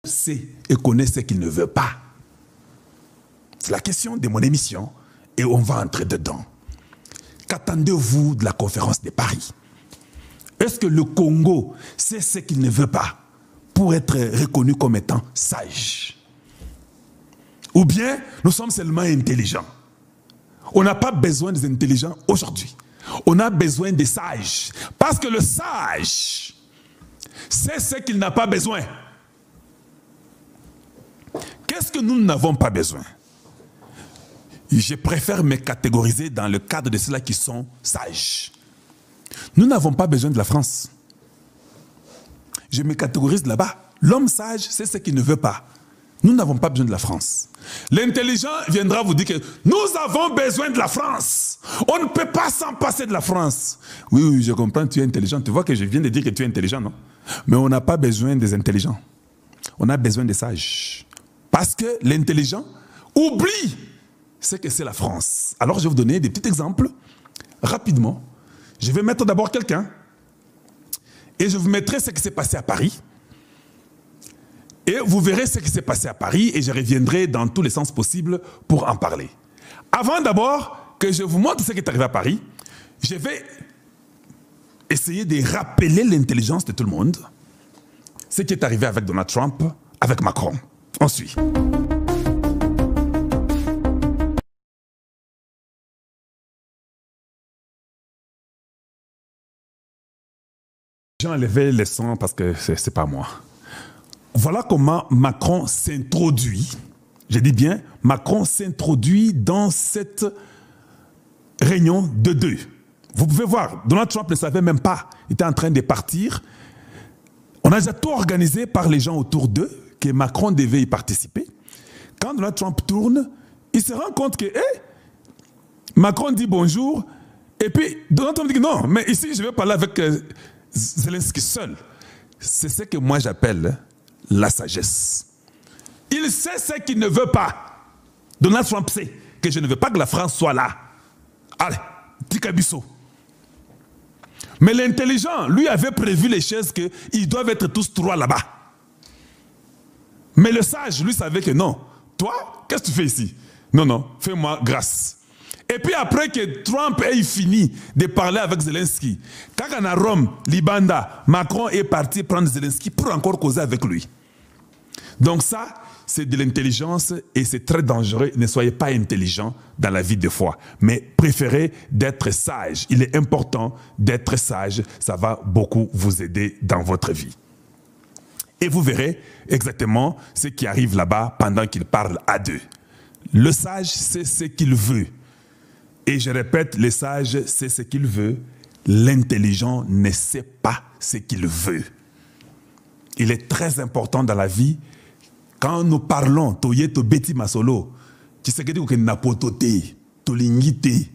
sait et connaît ce qu'il ne veut pas. C'est la question de mon émission et on va entrer dedans. Qu'attendez-vous de la conférence de Paris? Est-ce que le Congo sait ce qu'il ne veut pas pour être reconnu comme étant sage? Ou bien nous sommes seulement intelligents? On n'a pas besoin des intelligents aujourd'hui. On a besoin des sages. Parce que le sage sait ce qu'il n'a pas besoin. Qu'est-ce que nous n'avons pas besoin? Je préfère me catégoriser dans le cadre de ceux-là qui sont sages. Nous n'avons pas besoin de la France. Je me catégorise là-bas. L'homme sage, c'est ce qu'il ne veut pas. Nous n'avons pas besoin de la France. L'intelligent viendra vous dire que nous avons besoin de la France. On ne peut pas s'en passer de la France. Oui, oui, je comprends, tu es intelligent. Tu vois que je viens de dire que tu es intelligent, non? Mais on n'a pas besoin des intelligents. On a besoin des sages. Parce que l'intelligent oublie ce que c'est la France. Alors, je vais vous donner des petits exemples rapidement. Je vais mettre d'abord quelqu'un et je vous mettrai ce qui s'est passé à Paris. Et vous verrez ce qui s'est passé à Paris et je reviendrai dans tous les sens possibles pour en parler. Avant d'abord que je vous montre ce qui est arrivé à Paris, je vais essayer de rappeler l'intelligence de tout le monde. Ce qui est arrivé avec Donald Trump, avec Macron. On suit. J'ai enlevé le son parce que c'est pas moi. Voilà comment Macron s'introduit. Je dis bien, Macron s'introduit dans cette réunion de deux. Vous pouvez voir, Donald Trump ne savait même pas. Il était en train de partir. On a déjà tout organisé par les gens autour d'eux, que Macron devait y participer. Quand Donald Trump tourne, il se rend compte que Macron dit bonjour, et puis Donald Trump dit non, mais ici je vais parler avec Zelensky seul. C'est ce que moi j'appelle la sagesse. Il sait ce qu'il ne veut pas. Donald Trump sait que je ne veux pas que la France soit là. Allez, Tikabiso. Mais l'intelligent, lui, avait prévu les choses qu'ils doivent être tous trois là-bas. Mais le sage, lui, savait que non. Toi, qu'est-ce que tu fais ici? Non, non, fais-moi grâce. Et puis après que Trump ait fini de parler avec Zelensky, quand on a Rome, Libanda, Macron est parti prendre Zelensky pour encore causer avec lui. Donc ça, c'est de l'intelligence et c'est très dangereux. Ne soyez pas intelligent dans la vie de foi, mais préférez d'être sage. Il est important d'être sage, ça va beaucoup vous aider dans votre vie. Et vous verrez exactement ce qui arrive là-bas pendant qu'il parle à deux. Le sage sait ce qu'il veut. Et je répète, le sage sait ce qu'il veut. L'intelligent ne sait pas ce qu'il veut. Il est très important dans la vie, quand nous parlons, toye to beti masolo, tu sais que tu napotote, tolingite,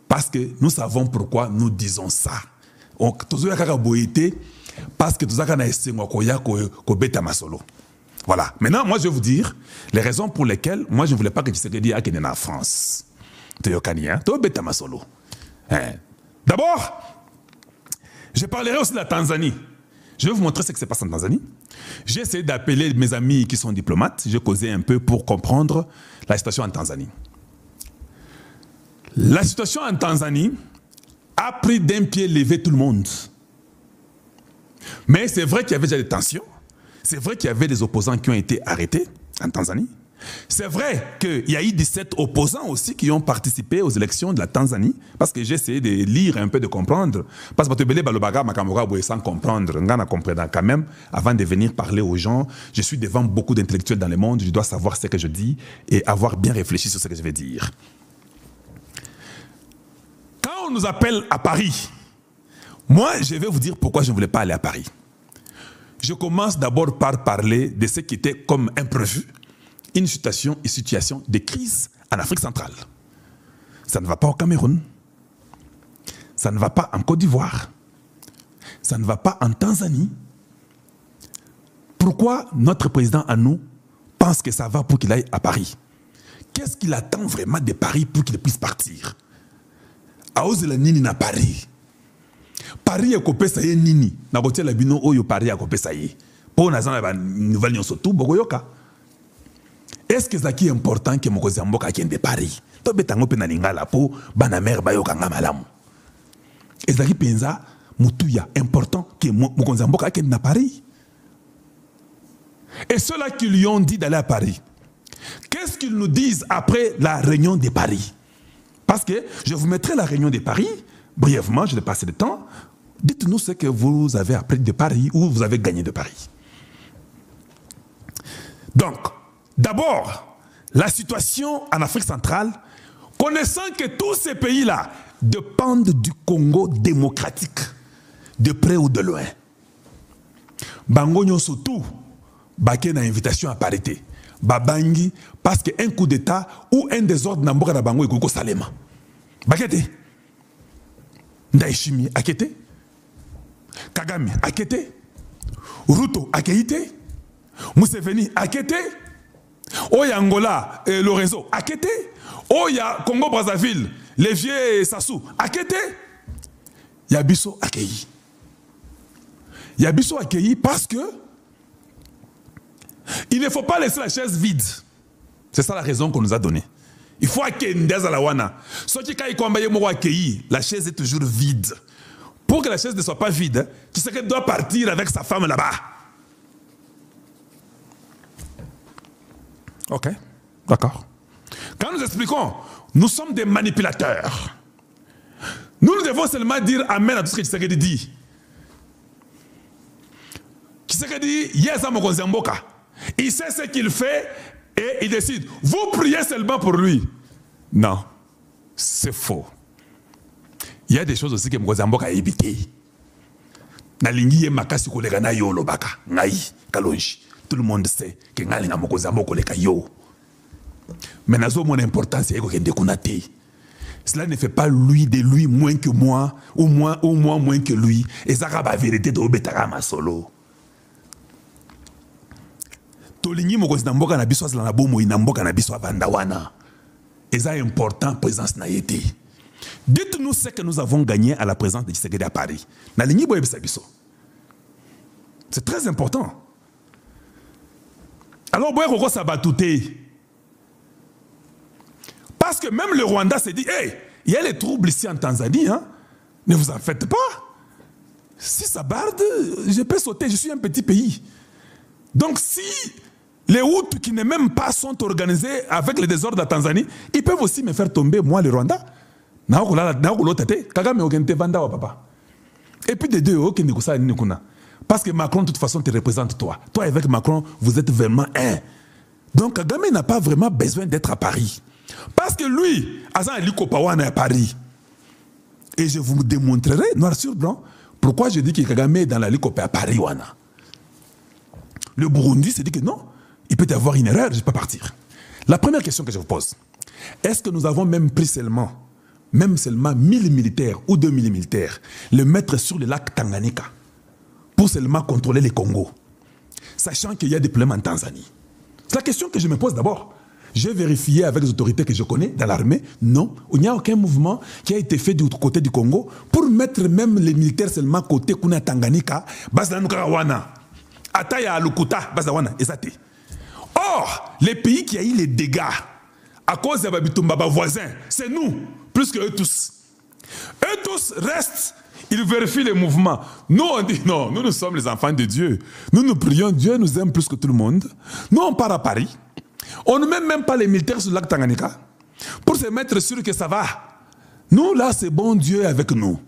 parce que nous savons pourquoi nous disons ça. Donc, parce que tout masolo. Voilà. Maintenant, moi, je vais vous dire les raisons pour lesquelles moi, je ne voulais pas que Tshisekedi aille en France. D'abord, je parlerai aussi de la Tanzanie. Je vais vous montrer ce qui se passe en Tanzanie. J'ai essayé d'appeler mes amis qui sont diplomates. J'ai causé un peu pour comprendre la situation en Tanzanie. La situation en Tanzanie a pris d'un pied levé tout le monde. Mais c'est vrai qu'il y avait déjà des tensions. C'est vrai qu'il y avait des opposants qui ont été arrêtés en Tanzanie. C'est vrai qu'il y a eu 17 opposants aussi qui ont participé aux élections de la Tanzanie, parce que j'ai essayé de lire un peu, de comprendre. Parce que sans comprendre, quand même, avant de venir parler aux gens, je suis devant beaucoup d'intellectuels dans le monde, je dois savoir ce que je dis et avoir bien réfléchi sur ce que je vais dire. Quand on nous appelle à Paris, moi, je vais vous dire pourquoi je ne voulais pas aller à Paris. Je commence d'abord par parler de ce qui était comme imprévu, une situation de crise en Afrique centrale. Ça ne va pas au Cameroun, ça ne va pas en Côte d'Ivoire, ça ne va pas en Tanzanie. Pourquoi notre président à nous pense que ça va pour qu'il aille à Paris? Qu'est-ce qu'il attend vraiment de Paris pour qu'il puisse partir? Aozela nini na Paris? Paris a copé ça y nini. Na botia la bino oyo Paris a copé ça y. Pour une nouvelle union surtout, Bogoyoka. Est-ce que c'est important que Mokozi Mboka ait de Paris? To betango pe na lingala po bana mère bayoka nga malamu. Ezaki penza mutuya important que Mokozi Mboka ait na Paris. Et ceux-là qui lui ont dit d'aller à Paris, qu'est-ce qu'ils nous disent après la réunion de Paris? Parce que je vous mettrai la réunion de Paris, brièvement, je vais passer le temps. Dites-nous ce que vous avez appris de Paris ou vous avez gagné de Paris. Donc, d'abord, la situation en Afrique centrale, connaissant que tous ces pays-là dépendent du Congo démocratique, de près ou de loin. Bango surtout, Baké na invitation à parité. Babangi, parce qu'un coup d'État ou un désordre n'a pas Bango et Koko Salema. Bakete. Ndaishimi, akete. Kagame, akete. Ruto, akete. Museveni, akete. Oya Angola, le réseau, akete. Oya Congo-Brazzaville, les vieux Sassou, akete. Yabiso accueilli. Yabiso accueilli parce que il ne faut pas laisser la chaise vide. C'est ça la raison qu'on nous a donnée. Il faut accueillir la wana. Ce qui est accueilli, la chaise est toujours vide. Pour que la chaise ne soit pas vide, qui sait qu'elle doit partir avec sa femme là-bas. Ok, d'accord. Quand nous expliquons, nous sommes des manipulateurs. Nous devons seulement dire amen à tout ce que Tshisekedi dit. Tshisekedi, yes, Mboka. Il sait ce qu'il fait et il décide. Vous priez seulement pour lui. Non, c'est faux. Il y a des choses aussi que Mboka a évité. Nalingi ye makasi kolega na yo lobaka. Ngai, kalonji. Tout le monde sait que Ngali na Mboka kolega yo. Mais nazo mon importance c'est que dekunate. Cela ne fait pas lui de lui moins que moi ou moi moins que lui. Et ça la vérité de obetaka ma solo. Tolingi mokozi na mboka na biso azala na bomo ina mboka na biso avanda wana. Et ça est important présence na yete. Dites-nous ce que nous avons gagné à la présence de Tshisekedi à Paris. Na lingi boye biso. C'est très important. Alors boye koko sabatouté. Parce que même le Rwanda s'est dit, hey, il y a les troubles ici en Tanzanie, hein? Ne vous en faites pas. Si ça barde, je peux sauter, je suis un petit pays. Donc si les Hutus qui ne même pas sont organisés avec les désordres de la Tanzanie, ils peuvent aussi me faire tomber, moi, le Rwanda. Et puis des deux, parce que Macron, de toute façon, te représente toi. Toi, avec Macron, vous êtes vraiment un. Donc Kagame n'a pas vraiment besoin d'être à Paris. Parce que lui, Azan Elikopawana est à Paris. Et je vous démontrerai, noir sur blanc, pourquoi je dis que Kagame est dans la Likopa à Paris. Wana. Le Burundi s'est dit que non, il peut y avoir une erreur, je ne peux pas partir. La première question que je vous pose, est-ce que nous avons même pris seulement 1000 militaires ou 2000 militaires, le mettre sur le lac Tanganyika pour seulement contrôler les Congo, sachant qu'il y a des problèmes en Tanzanie? C'est la question que je me pose d'abord. J'ai vérifié avec les autorités que je connais dans l'armée. Non, il n'y a aucun mouvement qui a été fait du côté du Congo pour mettre même les militaires seulement côté Kuna Tanganyika, Bazanukawana, Ataya Lukuta, Bazawana, et ça. Or, les pays qui ont eu les dégâts à cause des Babitumbaba voisins, c'est nous, plus que eux tous. Eux tous restent, ils vérifient les mouvements. Nous, on dit non, nous sommes les enfants de Dieu. Nous prions, Dieu nous aime plus que tout le monde. Nous, on part à Paris. On ne met même pas les militaires sur le lac Tanganyika pour se mettre sûr que ça va. Nous, là, c'est bon, Dieu est avec nous.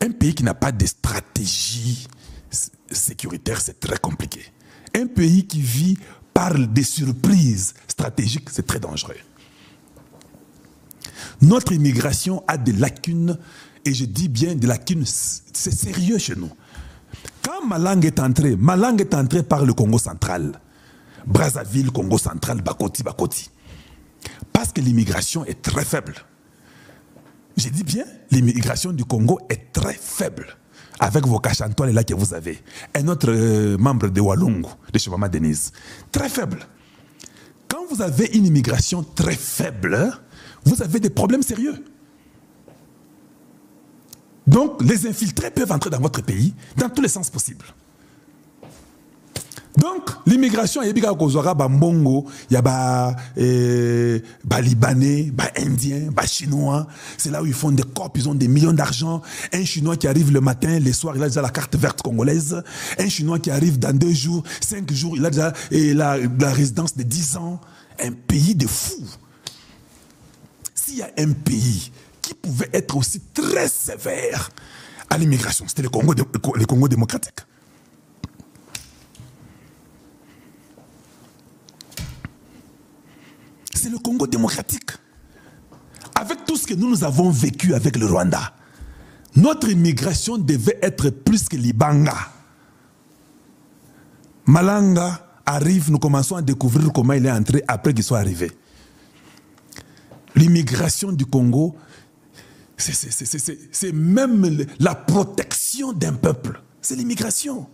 Un pays qui n'a pas de stratégie sécuritaire, c'est très compliqué. Un pays qui vit par des surprises stratégiques, c'est très dangereux. Notre immigration a des lacunes, et je dis bien des lacunes, c'est sérieux chez nous. Quand ma langue est entrée par le Congo central, Brazzaville, Congo central, Bakoti. Parce que l'immigration est très faible. J'ai dit bien, l'immigration du Congo est très faible. Avec vos cachantois là que vous avez. Un autre membre de Walungu, de chez Maman Denise. Très faible. Quand vous avez une immigration très faible, vous avez des problèmes sérieux. Donc, les infiltrés peuvent entrer dans votre pays dans tous les sens possibles. Donc, l'immigration, il y a des Mbongo, il y a des Libanais, des Indiens, des Chinois. C'est là où ils font des copes, ils ont des millions d'argent. Un Chinois qui arrive le matin, le soir, il a déjà la carte verte congolaise. Un Chinois qui arrive dans 2 jours, 5 jours, il a déjà la résidence de 10 ans. Un pays de fous. S'il y a un pays qui pouvait être aussi très sévère à l'immigration, c'était le Congo démocratique. C'est le Congo démocratique. Avec tout ce que nous avons vécu avec le Rwanda, notre immigration devait être plus que l'Ibanga. Malanga arrive, nous commençons à découvrir comment il est entré après qu'il soit arrivé. L'immigration du Congo, c'est même la protection d'un peuple. C'est l'immigration.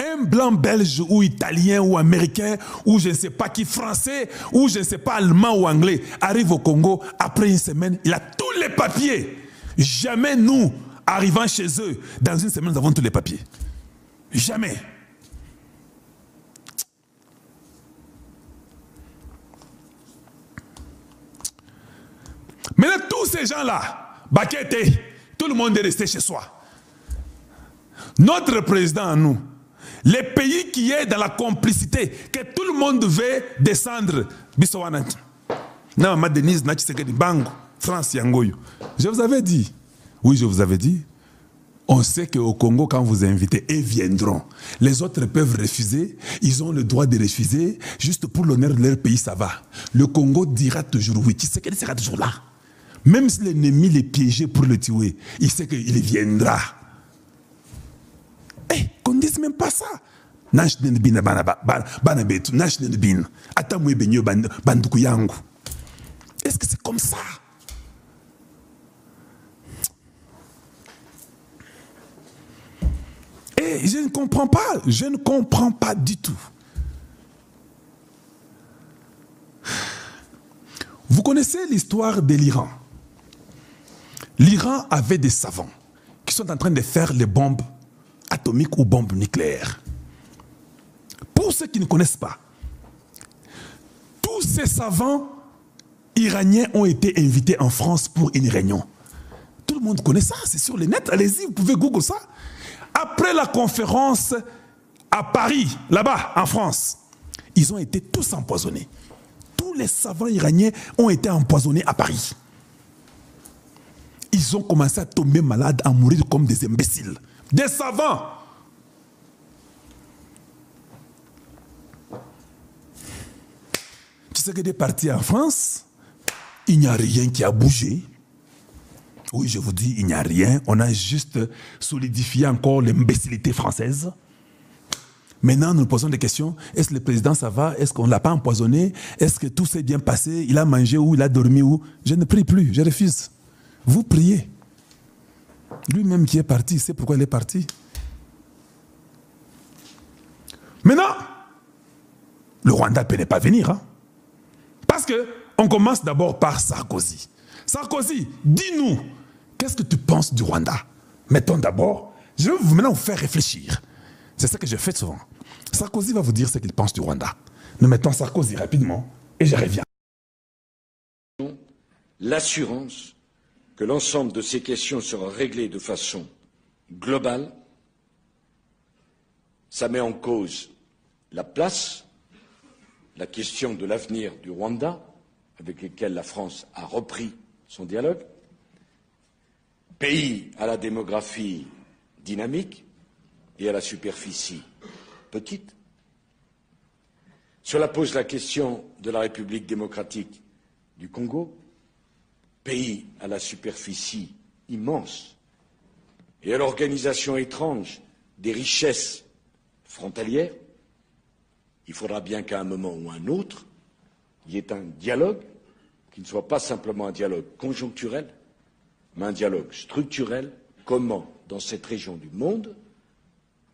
Un blanc belge ou italien ou américain ou je ne sais pas qui, français ou je ne sais pas allemand ou anglais arrive au Congo, après une semaine, il a tous les papiers. Jamais nous, arrivant chez eux, dans une semaine, nous avons tous les papiers. Jamais. Maintenant, tous ces gens-là, Bakete, tout le monde est resté chez soi. Notre président à nous, les pays qui est dans la complicité, que tout le monde veut descendre, non, ma Denise, Bango, France, Yangoyo. Je vous avais dit, oui, je vous avais dit, on sait qu'au Congo, quand vous invitez, ils viendront. Les autres peuvent refuser, ils ont le droit de refuser, juste pour l'honneur de leur pays, ça va. Le Congo dira toujours oui, tu sais qu'il sera toujours là. Même si l'ennemi les piégé pour le tuer, il sait qu'il viendra. Eh, qu'on ne dise même pas ça. Est-ce que c'est comme ça? Et je ne comprends pas, je ne comprends pas du tout. Vous connaissez l'histoire de l'Iran. L'Iran avait des savants qui sont en train de faire les bombes atomiques ou bombes nucléaires. Pour ceux qui ne connaissent pas, tous ces savants iraniens ont été invités en France pour une réunion. Tout le monde connaît ça, c'est sur le net, allez-y, vous pouvez Google ça. Après la conférence à Paris, là-bas, en France, ils ont été tous empoisonnés. Tous les savants iraniens ont été empoisonnés à Paris. Ils ont commencé à tomber malades, à mourir comme des imbéciles. Des savants. Tu sais que des partis en France, il n'y a rien qui a bougé. Oui, je vous dis, il n'y a rien. On a juste solidifié encore l'imbécilité française. Maintenant, nous nous posons des questions. Est-ce que le président, ça va? Est-ce qu'on ne l'a pas empoisonné? Est-ce que tout s'est bien passé? Il a mangé où? Il a dormi où? Je ne prie plus, je refuse. Vous priez. Lui-même qui est parti, il sait pourquoi il est parti. Maintenant, le Rwanda ne peut pas venir. Hein? Parce qu'on commence d'abord par Sarkozy. Sarkozy, dis-nous, qu'est-ce que tu penses du Rwanda? Mettons d'abord, je vais maintenant vous faire réfléchir. C'est ça que je fais souvent. Sarkozy va vous dire ce qu'il pense du Rwanda. Nous mettons Sarkozy rapidement et je reviens. L'assurance que l'ensemble de ces questions sera réglé de façon globale, ça met en cause la place, la question de l'avenir du Rwanda, avec lequel la France a repris son dialogue, pays à la démographie dynamique et à la superficie petite. Cela pose la question de la République démocratique du Congo, pays à la superficie immense et à l'organisation étrange des richesses frontalières. Il faudra bien qu'à un moment ou un autre, il y ait un dialogue qui ne soit pas simplement un dialogue conjoncturel, mais un dialogue structurel. Comment, dans cette région du monde,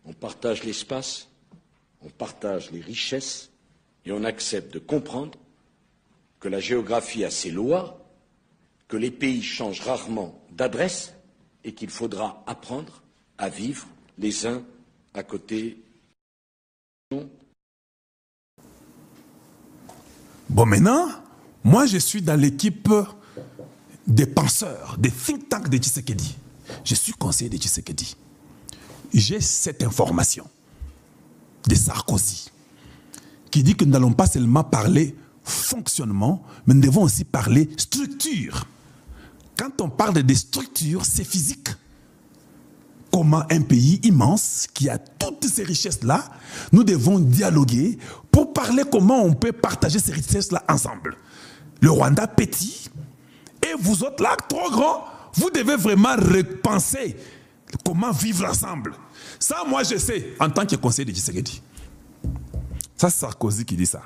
on partage l'espace, on partage les richesses et on accepte de comprendre que la géographie a ses lois, que les pays changent rarement d'adresse et qu'il faudra apprendre à vivre les uns à côté Bon, maintenant, moi, je suis dans l'équipe des penseurs, des think tanks de Tshisekedi. Je suis conseiller de Tshisekedi. J'ai cette information de Sarkozy qui dit que nous n'allons pas seulement parler fonctionnement, mais nous devons aussi parler structure. Quand on parle de structure, c'est physique. Comment un pays immense qui a toutes ces richesses-là, nous devons dialoguer pour parler comment on peut partager ces richesses-là ensemble. Le Rwanda petit, et vous autres là, trop grands, vous devez vraiment repenser comment vivre ensemble. Ça, moi, je sais, en tant que conseiller de Tshisekedi. Ça, c'est Sarkozy qui dit ça.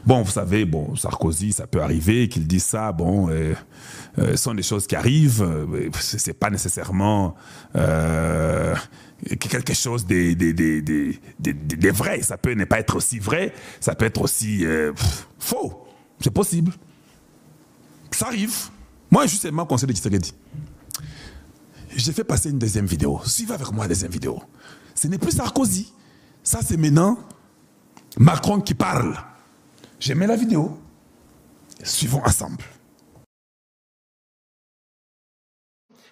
Bon, vous savez, bon, Sarkozy, ça peut arriver qu'il dise ça, bon, ce sont des choses qui arrivent, c'est pas nécessairement quelque chose de vrai, ça peut ne pas être aussi vrai, ça peut être aussi faux, c'est possible. Ça arrive. Moi, justement, conseiller de Tshisekedi. J'ai fait passer une deuxième vidéo. Suivez avec moi la deuxième vidéo. Ce n'est plus Sarkozy. Ça, c'est maintenant Macron qui parle. J'ai mis la vidéo. Suivons ensemble.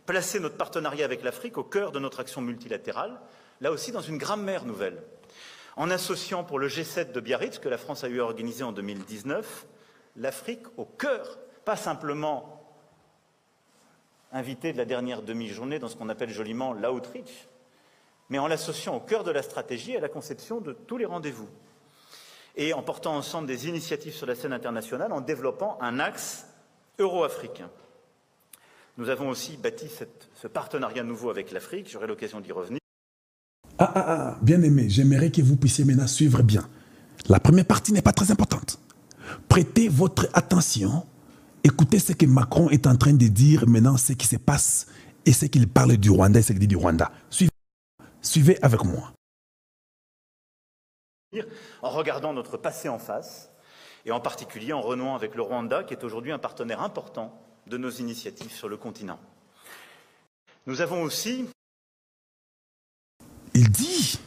Placer notre partenariat avec l'Afrique au cœur de notre action multilatérale, là aussi dans une grammaire nouvelle. En associant pour le G7 de Biarritz, que la France a eu à organiser en 2019, l'Afrique au cœur, pas simplement invité de la dernière demi-journée dans ce qu'on appelle joliment l'outreach, mais en l'associant au cœur de la stratégie et à la conception de tous les rendez-vous. Et en portant ensemble des initiatives sur la scène internationale, en développant un axe euro-africain. Nous avons aussi bâti ce partenariat nouveau avec l'Afrique, j'aurai l'occasion d'y revenir. Bien aimé, j'aimerais que vous puissiez maintenant suivre bien. La première partie n'est pas très importante. Prêtez votre attention, écoutez ce que Macron est en train de dire maintenant, ce qui se passe, et ce qu'il parle du Rwanda et ce qu'il dit du Rwanda. Suivez avec moi. En regardant notre passé en face, et en particulier en renouant avec le Rwanda, qui est aujourd'hui un partenaire important de nos initiatives sur le continent. Nous avons aussi... Il dit,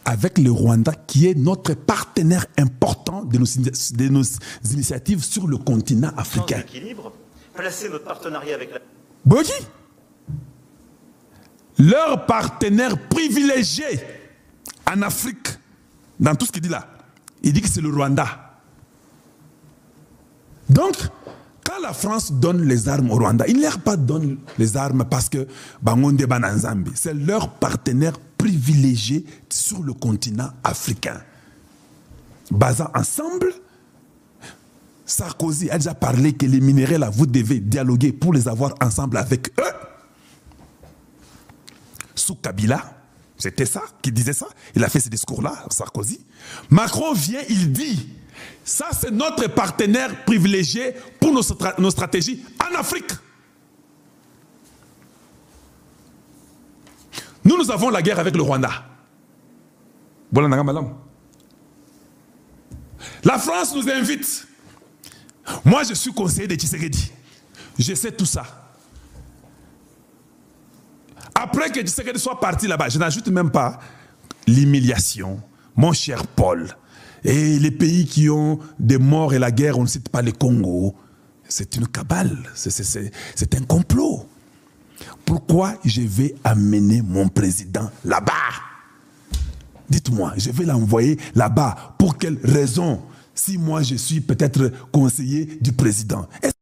avec le Rwanda, qui est notre partenaire important de nos initiatives sur le continent africain. Équilibre, placer notre partenariat avec la... Bogi, leur partenaire privilégié en Afrique, dans tout ce qu'il dit là, il dit que c'est le Rwanda. Donc, quand la France donne les armes au Rwanda, il ne leur pas donne les armes parce que Bangonde Bananzambi, c'est leur partenaire privilégié sur le continent africain. Basant ensemble, Sarkozy a déjà parlé que les minéraux là, vous devez dialoguer pour les avoir ensemble avec eux. Sous Kabila, c'était ça, qui disait ça. Il a fait ce discours-là, Sarkozy. Macron vient, il dit, ça c'est notre partenaire privilégié pour nos stratégies en Afrique. Nous avons la guerre avec le Rwanda. La France nous invite. Moi, je suis conseiller de Tshisekedi. Je sais tout ça. Après que Tshisekedi soit parti là-bas, je n'ajoute même pas l'humiliation, mon cher Paul, et les pays qui ont des morts et la guerre, on ne cite pas le Congo. C'est une cabale, c'est un complot. Pourquoi je vais amener mon président là-bas? Dites-moi, je vais l'envoyer là-bas. Pour quelle raison? Si moi je suis peut-être conseiller du président. Est-ce